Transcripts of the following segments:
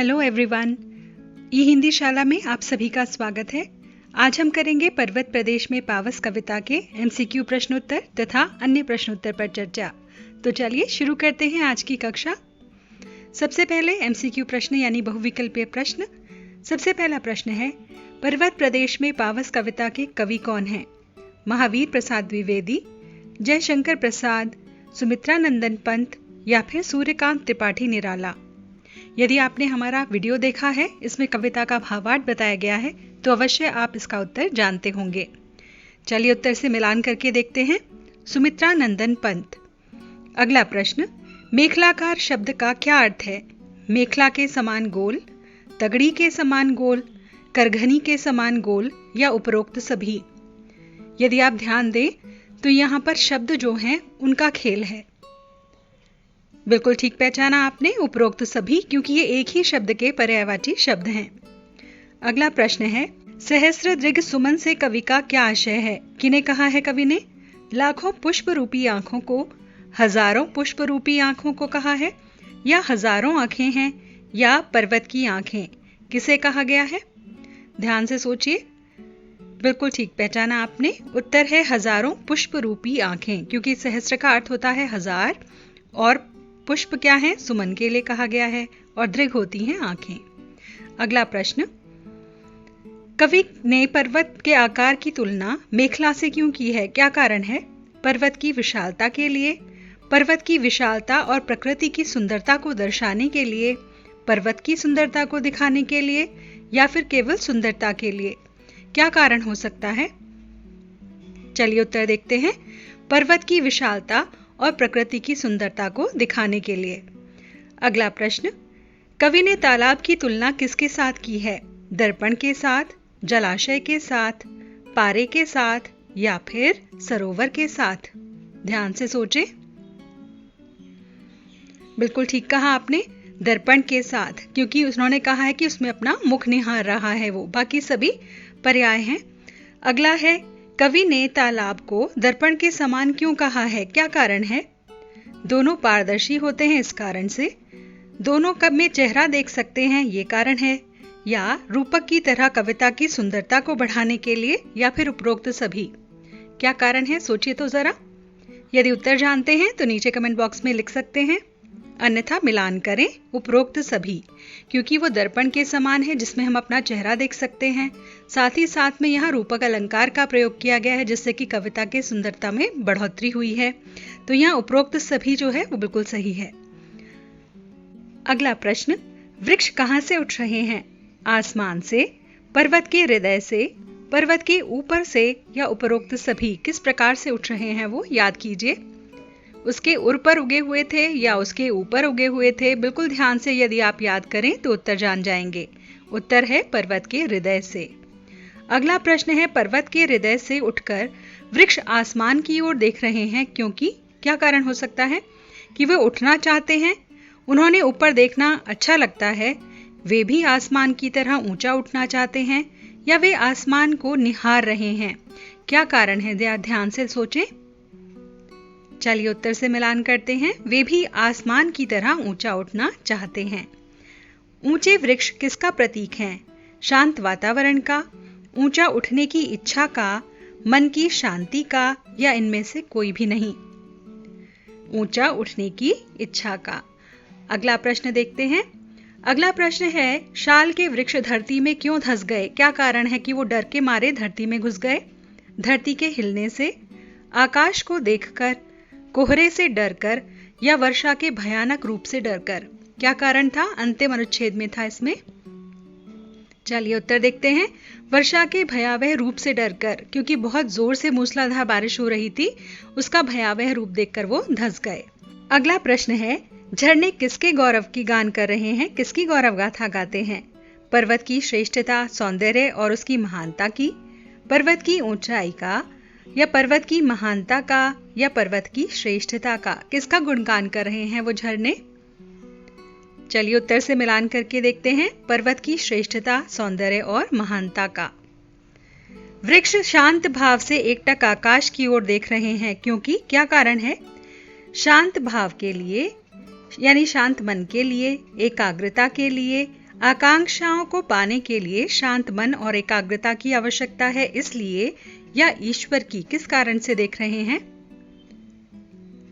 Hello everyone, ई हिंदी शाला में आप सभी का स्वागत है। आज हम करेंगे पर्वत प्रदेश में पावस कविता के एमसीक्यू प्रश्नोत्तर तथा अन्य प्रश्नोत्तर पर चर्चा। तो चलिए शुरू करते हैं आज की कक्षा। सबसे पहले एमसीक्यू प्रश्न यानी बहुविकल्पीय प्रश्न। सबसे पहला प्रश्न है, पर्वत प्रदेश में पावस कविता के कवि कौन हैं? महावीर प्रसाद द्विवेदी, जयशंकर प्रसाद, सुमित्रा नंदन पंत या फिर सूर्यकांत त्रिपाठी निराला। यदि आपने हमारा वीडियो देखा है, इसमें कविता का भावार्थ बताया गया है, तो अवश्य आप इसका उत्तर जानते होंगे। चलिए उत्तर से मिलान करके देखते हैं। सुमित्रा नंदन पंत। अगला प्रश्न, मेखलाकार शब्द का क्या अर्थ है? मेखला के समान गोल, तगड़ी के समान गोल, करघनी के समान गोल या उपरोक्त सभी। यदि आप ध्यान दें तो यहाँ पर शब्द जो हैं उनका खेल है। बिल्कुल ठीक पहचाना आपने, उपरोक्त सभी, क्योंकि ये एक ही शब्द के पर्यायवाची शब्द हैं। अगला प्रश्न है, सहस्र दृग सुमन से कवि का क्या आशय है? किन्हें कहा है कवि ने? लाखों पुष्प रूपी आंखों को, हजारों पुष्प रूपी आंखों को कहा है, या हजारों आंखें हैं, या पर्वत की आंखें, किसे कहा गया है? ध्यान से सोचिए। बिल्कुल ठीक पहचाना आपने, उत्तर है हजारों पुष्प रूपी आंखें, क्योंकि सहस्र का अर्थ होता है हजार और पुष्प क्या है? सुमन के लिए कहा गया है, और दृग होती हैं आंखें। अगला प्रश्न, कवि ने पर्वत के आकार की तुलना मेखला से क्यों की है? क्या कारण है? पर्वत की विशालता के लिए, पर्वत की विशालता और प्रकृति की सुंदरता को दर्शाने के लिए, पर्वत की सुंदरता को दिखाने के लिए, या फिर केवल सुंदरता के लिए? क्या कारण हो सकता है? चलिए उत्तर देखते हैं। पर्वत की विशालता और प्रकृति की सुंदरता को दिखाने के लिए। अगला प्रश्न, कवि ने तालाब की तुलना किसके साथ की है? दर्पण के साथ, जलाशय के साथ, पारे के साथ या फिर सरोवर के साथ? ध्यान से सोचें। बिल्कुल ठीक कहा आपने, दर्पण के साथ, क्योंकि उन्होंने कहा है कि उसमें अपना मुख निहार रहा है वो, बाकी सभी पर्याय हैं। अगला है, कवि ने तालाब को दर्पण के समान क्यों कहा है? क्या कारण है? दोनों पारदर्शी होते हैं, इस कारण से। दोनों कब में चेहरा देख सकते हैं, ये कारण है। या रूपक की तरह कविता की सुंदरता को बढ़ाने के लिए, या फिर उपरोक्त सभी? क्या कारण है? सोचिए तो जरा। यदि उत्तर जानते हैं तो नीचे कमेंट बॉक्स में लिख सकते हैं, अन्यथा मिलान करें उपरोक्त सभी, क्योंकि वो दर्पण के समान है जिसमें हम अपना चेहरा देख सकते हैं। साथ ही साथ में यहाँ रूपक अलंकार का प्रयोग किया गया है, जिससे कि कविता के सुंदरता में बढ़ोतरी हुई है। तो यहाँ उपरोक्त सभी जो है वो बिल्कुल सही है। अगला प्रश्न, वृक्ष कहाँ से उठ रहे हैं? आसमान से, पर्वत के हृदय से, पर्वत के ऊपर से, या उपरोक्त सभी? किस प्रकार से उठ रहे हैं वो याद कीजिए। उसके उर पर उगे हुए थे या उसके ऊपर उगे हुए थे? बिल्कुल ध्यान से यदि आप याद करें तो उत्तर जान जाएंगे। उत्तर है पर्वत के हृदय से। अगला प्रश्न है, पर्वत के हृदय से उठकर वृक्ष आसमान की ओर देख रहे हैं, क्योंकि? क्या कारण हो सकता है? कि वे उठना चाहते हैं, उन्होंने ऊपर देखना अच्छा लगता है, वे भी आसमान की तरह ऊंचा उठना चाहते हैं, या वे आसमान को निहार रहे हैं? क्या कारण है? ध्यान से सोचें। चलिए उत्तर से मिलान करते हैं। वे भी आसमान की तरह ऊंचा उठना चाहते हैं। ऊंचे वृक्ष किसका प्रतीक हैं? शांत वातावरण का, ऊंचा उठने की इच्छा का, मन की शांति का, या इनमें से कोई भी नहीं? ऊंचा उठने की इच्छा का। अगला प्रश्न देखते हैं। अगला प्रश्न है, शाल के वृक्ष धरती में क्यों धंस गए? क्या कारण है कि वो डर के मारे धरती में घुस गए? धरती के हिलने से, आकाश को देखकर, कोहरे से डरकर, या वर्षा के भयानक रूप से डरकर? क्या कारण था? अंतिम अनुच्छेद में था इसमें। चलिए उत्तर देखते हैं। वर्षा के भयावह रूप से डरकर, क्योंकि बहुत जोर से मूसलाधार बारिश हो रही थी, उसका भयावह रूप देखकर वो धंस गए। अगला प्रश्न है, झरने किसके गौरव की गान कर रहे हैं? किसकी गौरव गाथा गाते हैं? पर्वत की श्रेष्ठता, सौंदर्य और उसकी महानता की, पर्वत की ऊंचाई का, या पर्वत की महानता का, या पर्वत की श्रेष्ठता का? किसका गुणगान कर रहे हैं वो झरने? चलिए उत्तर से मिलान करके देखते हैं। पर्वत की श्रेष्ठता, सौंदर्य और महानता का। वृक्ष शांत भाव से एकटक आकाश की ओर देख रहे हैं, क्योंकि? क्या कारण है? शांत भाव के लिए, यानी शांत मन के लिए, एकाग्रता के लिए, आकांक्षाओं को पाने के लिए शांत मन और एकाग्रता की आवश्यकता है, इसलिए या ईश्वर की किस कारण से देख रहे हैं?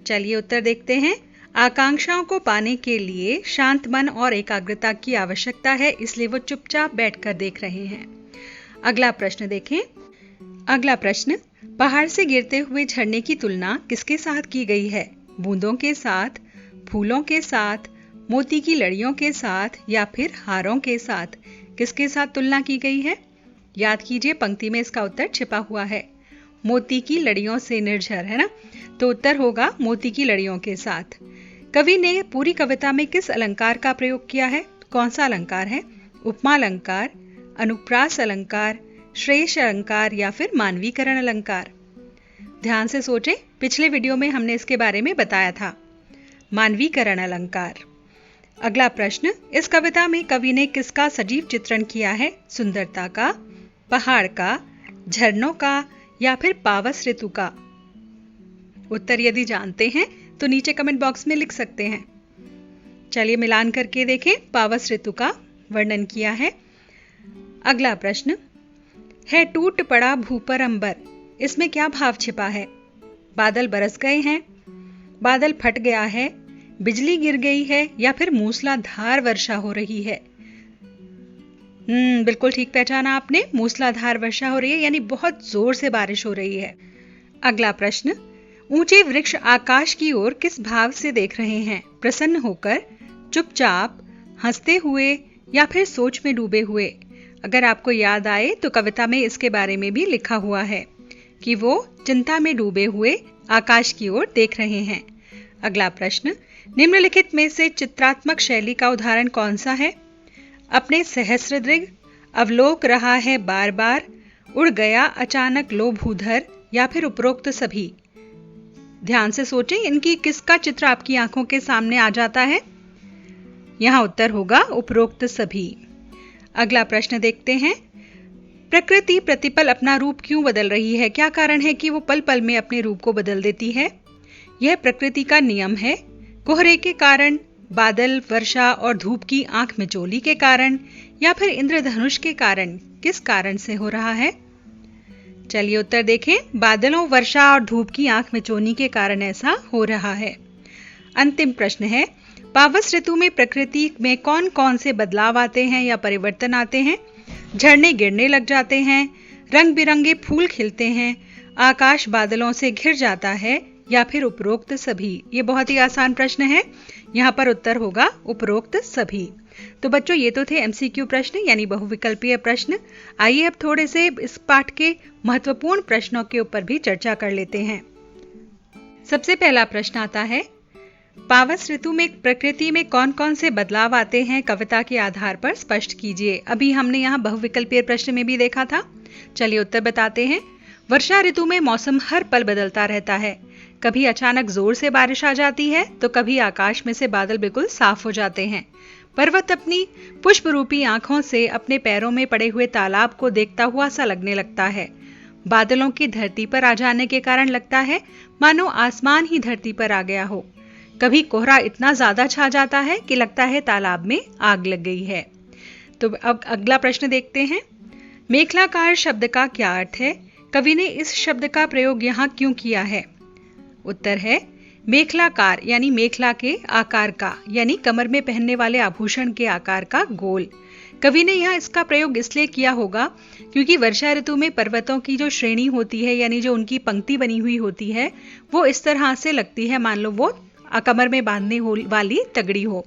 चलिए उत्तर देखते हैं। आकांक्षाओं को पाने के लिए शांत मन और एकाग्रता की आवश्यकता है, इसलिए वो चुपचाप बैठकर देख रहे हैं। अगला प्रश्न देखें। अगला प्रश्न, पहाड़ से गिरते हुए झरने की तुलना किसके साथ की गई है? बूंदों के साथ, फूलों के साथ, मोती की लड़ियों के साथ या फिर हारों के साथ? किसके साथ तुलना की गई है? याद कीजिए, पंक्ति में इसका उत्तर छिपा हुआ है। मोती की लड़ियों से निर्झर, है ना? तो उत्तर होगा मोती की लड़ियों के साथ। कवि ने पूरी कविता में किस अलंकार का प्रयोग किया है? कौन सा अलंकार है? उपमा अलंकार, अनुप्रास अलंकार, श्रेष्ठ अलंकार या फिर मानवीकरण अलंकार? ध्यान से सोचें, पिछले वीडियो में हमने इसके बारे में बताया था। मानवीकरण अलंकार। अगला प्रश्न, इस कविता में कवि ने किसका सजीव चित्रण किया है? सुंदरता का, पहाड़ का, झरनों का या फिर पावस ऋतु का? उत्तर यदि जानते हैं तो नीचे कमेंट बॉक्स में लिख सकते हैं। चलिए मिलान करके देखें। पावस ऋतु का वर्णन किया है। अगला प्रश्न है, टूट पड़ा भू पर अंबर, इसमें क्या भाव छिपा है? बादल बरस गए हैं, बादल फट गया है, बिजली गिर गई है या फिर मूसलाधार वर्षा हो रही है? बिल्कुल ठीक पहचाना आपने, मूसलाधार वर्षा हो रही है, यानी बहुत जोर से बारिश हो रही है। अगला प्रश्न, ऊंचे वृक्ष आकाश की ओर किस भाव से देख रहे हैं? प्रसन्न होकर, चुपचाप, हंसते हुए या फिर सोच में डूबे हुए? अगर आपको याद आए तो कविता में इसके बारे में भी लिखा हुआ है कि वो चिंता में डूबे हुए आकाश की ओर देख रहे हैं। अगला प्रश्न, निम्नलिखित में से चित्रात्मक शैली का उदाहरण कौन सा है? अपने सहस्रदृग, अवलोक रहा है बार बार, उड़ गया अचानक लो भूधर या फिर उपरोक्त सभी? ध्यान से सोचें, इनकी किसका चित्र आपकी आंखों के सामने आ जाता है? यहां उत्तर होगा उपरोक्त सभी। अगला प्रश्न देखते हैं। प्रकृति प्रतिपल अपना रूप क्यों बदल रही है? क्या कारण है कि वो पल पल में अपने रूप को बदल देती है? यह प्रकृति का नियम है। कोहरे के कारण, बादल, वर्षा और धूप की आंख मिचौली के कारण या फिर इंद्रधनुष के कारण? किस कारण से हो रहा है? चलिए उत्तर देखें। बादलों, वर्षा और धूप की आंख मिचौनी के कारण ऐसा हो रहा है। अंतिम प्रश्न है, पावस ऋतु में प्रकृति में कौन कौन से बदलाव आते हैं या परिवर्तन आते हैं? झरने गिरने लग जाते हैं, रंग बिरंगे फूल खिलते हैं, आकाश बादलों से घिर जाता है या फिर उपरोक्त सभी? ये बहुत ही आसान प्रश्न है, यहाँ पर उत्तर होगा उपरोक्त सभी। तो बच्चों, ये तो थे एमसीक्यू प्रश्न यानी बहुविकल्पीय प्रश्न। आइए अब थोड़े से इस पाठ के महत्वपूर्ण प्रश्नों के ऊपर भी चर्चा कर लेते हैं। सबसे पहला प्रश्न आता है, पावस ऋतु में प्रकृति में कौन कौन से बदलाव आते हैं? कविता के आधार पर स्पष्ट कीजिए। अभी हमने यहाँ बहुविकल्पीय प्रश्न में भी देखा था। चलिए उत्तर बताते हैं। वर्षा ऋतु में मौसम हर पल बदलता रहता है। कभी अचानक जोर से बारिश आ जाती है तो कभी आकाश में से बादल बिल्कुल साफ हो जाते हैं। पर्वत अपनी पुष्प रूपी आंखों से अपने पैरों में पड़े हुए तालाब को देखता हुआ सा लगने लगता है। बादलों की धरती पर आ जाने के कारण लगता है मानो आसमान ही धरती पर आ गया हो। कभी कोहरा इतना ज्यादा छा जाता है कि लगता है तालाब में आग लग गई है। तो अब अगला प्रश्न देखते हैं। मेखलाकार शब्द का क्या अर्थ है? कवि ने इस शब्द का प्रयोग यहाँ क्यों किया है? उत्तर है मेखलाकार यानी मेखला के आकार का, यानी कमर में पहनने वाले आभूषण के आकार का गोल। कवि ने यहाँ इसका प्रयोग इसलिए किया होगा क्योंकि वर्षा ऋतु में पर्वतों की जो श्रेणी होती है, यानी जो उनकी पंक्ति बनी हुई होती है, वो इस तरह से लगती है मान लो वो कमर में बांधने वाली तगड़ी हो।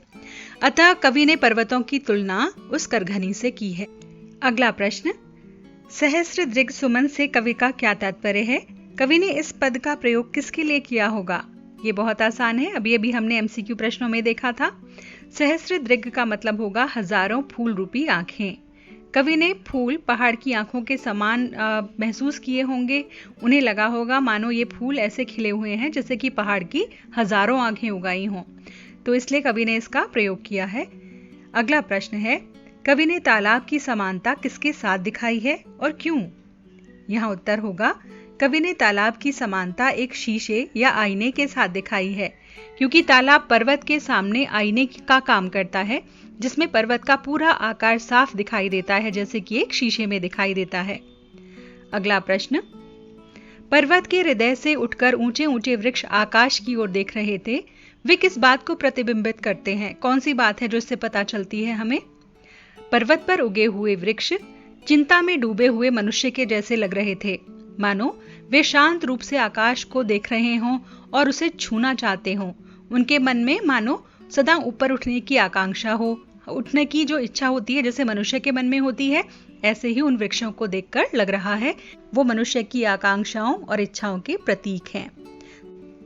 अतः कवि ने पर्वतों की तुलना उस करघनी से की है। अगला प्रश्न, सहस्रदृग सुमन से कवि का क्या तात्पर्य है? कवि ने इस पद का प्रयोग किसके लिए किया होगा? ये बहुत आसान है, अभी अभी हमने एमसीक्यू प्रश्नों में देखा था। सहस्रदृग का मतलब होगा हजारों फूल रूपी आंखें। कवि ने फूल पहाड़ की आंखों के समान महसूस किए होंगे। उन्हें लगा होगा मानो ये फूल ऐसे खिले हुए हैं जैसे कि पहाड़ की हजारों आंखें उगाई हों, तो इसलिए कवि ने इसका प्रयोग किया है। अगला प्रश्न है, कवि ने तालाब की समानता किसके साथ दिखाई है और क्यों? यहाँ उत्तर होगा कवि ने तालाब की समानता एक शीशे या आईने के साथ दिखाई है, क्योंकि तालाब पर्वत के सामने आईने का काम करता है, जिसमें पर्वत का पूरा आकार साफ दिखाई देता है, जैसे कि एक शीशे में दिखाई देता है। अगला प्रश्न, पर्वत के हृदय से उठकर ऊंचे ऊंचे वृक्ष आकाश की ओर देख रहे थे, वे किस बात को प्रतिबिंबित करते हैं? कौन सी बात है जो इससे पता चलती है हमें? पर्वत पर उगे हुए वृक्ष चिंता में डूबे हुए मनुष्य के जैसे लग रहे थे, मानो वे शांत रूप से आकाश को देख रहे हों और उसे छूना चाहते हों। उनके मन में मानो सदा ऊपर उठने की आकांक्षा हो, उठने की जो इच्छा होती है जैसे मनुष्य के मन में होती है, ऐसे ही उन वृक्षों को देखकर लग रहा है वो मनुष्य की आकांक्षाओं और इच्छाओं के प्रतीक हैं।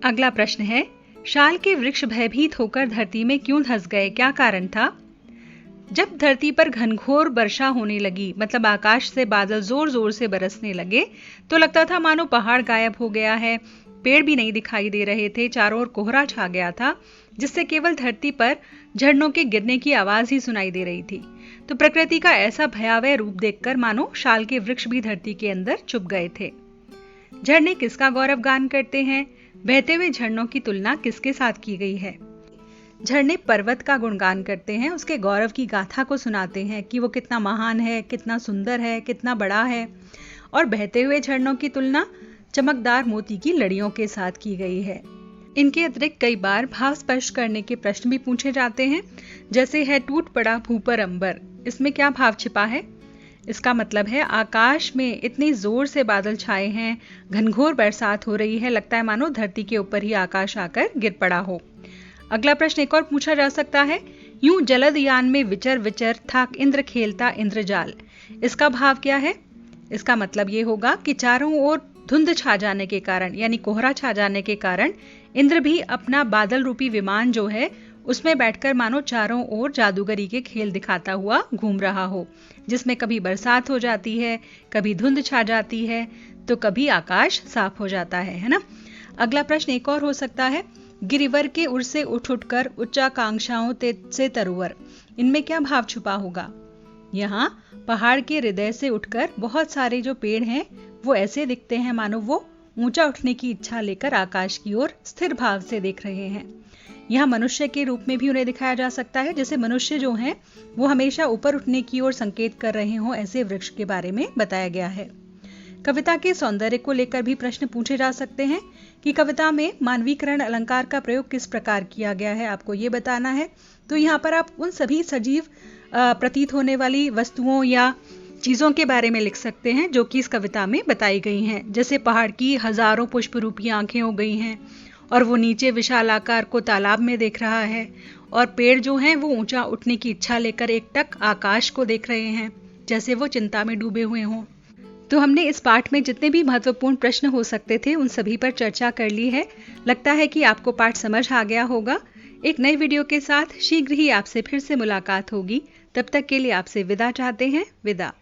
अगला प्रश्न है, शाल के वृक्ष भयभीत होकर धरती में क्यों धंस गए? क्या कारण था? जब धरती पर घनघोर वर्षा होने लगी, मतलब आकाश से बादल जोर जोर से बरसने लगे, तो लगता था मानो पहाड़ गायब हो गया है, पेड़ भी नहीं दिखाई दे रहे थे, चारों ओर कोहरा छा गया था, जिससे केवल धरती पर झरनों के गिरने की आवाज ही सुनाई दे रही थी। तो प्रकृति का ऐसा भयावह रूप देखकर मानो शाल के वृक्ष भी धरती के अंदर छुप गए थे। झरने किसका गौरव गान करते हैं? बहते हुए झरनों की तुलना किसके साथ की गई है? झरने पर्वत का गुणगान करते हैं, उसके गौरव की गाथा को सुनाते हैं कि वो कितना महान है, कितना सुंदर है, कितना बड़ा है। और बहते हुए झरनों की तुलना चमकदार मोती की लड़ियों के साथ की गई है। इनके अतिरिक्त कई बार भाव स्पर्श करने के प्रश्न भी पूछे जाते हैं, जैसे है टूट पड़ा भू पर अंबर। इसमें क्या भाव छिपा है? इसका मतलब है आकाश में इतनी जोर से बादल छाए हैं, घनघोर बरसात हो रही है, लगता है मानो धरती के ऊपर ही आकाश आकर गिर पड़ा हो। अगला प्रश्न एक और पूछा जा सकता है, यूं जलद यान में विचर विचर था इंद्र खेलता इंद्रजाल। इसका भाव क्या है? इसका मतलब ये होगा कि चारों ओर धुंध छा जाने के कारण, यानी कोहरा छा जाने के कारण, इंद्र भी अपना बादल रूपी विमान जो है उसमें बैठकर मानो चारों ओर जादूगरी के खेल दिखाता हुआ घूम रहा हो, जिसमें कभी बरसात हो जाती है, कभी धुंध छा जाती है, तो कभी आकाश साफ हो जाता है ना। अगला प्रश्न एक और हो सकता है, गिरिवर के उर से उठ उठकर उच्चाकांक्षाओं से तरुवर। इनमें क्या भाव छुपा होगा? यहाँ पहाड़ के हृदय से उठकर बहुत सारे जो पेड़ हैं वो ऐसे दिखते हैं मानो वो ऊंचा उठने की इच्छा लेकर आकाश की ओर स्थिर भाव से देख रहे हैं। यहाँ मनुष्य के रूप में भी उन्हें दिखाया जा सकता है, जैसे मनुष्य जो हैं वो हमेशा ऊपर उठने की ओर संकेत कर रहे हों, ऐसे वृक्ष के बारे में बताया गया है। कविता के सौंदर्य को लेकर भी प्रश्न पूछे जा सकते हैं कि कविता में मानवीकरण अलंकार का प्रयोग किस प्रकार किया गया है, आपको ये बताना है। तो यहाँ पर आप उन सभी सजीव प्रतीत होने वाली वस्तुओं या चीजों के बारे में लिख सकते हैं जो कि इस कविता में बताई गई हैं, जैसे पहाड़ की हजारों पुष्प रूपी आंखें हो गई हैं और वो नीचे विशाल आकार को तालाब में देख रहा है, और पेड़ जो हैं वो ऊंचा उठने की इच्छा लेकर एकटक आकाश को देख रहे हैं, जैसे वो चिंता में डूबे हुए हों। तो हमने इस पाठ में जितने भी महत्वपूर्ण प्रश्न हो सकते थे उन सभी पर चर्चा कर ली है। लगता है कि आपको पाठ समझ आ गया होगा। एक नई वीडियो के साथ शीघ्र ही आपसे फिर से मुलाकात होगी। तब तक के लिए आपसे विदा चाहते हैं। विदा।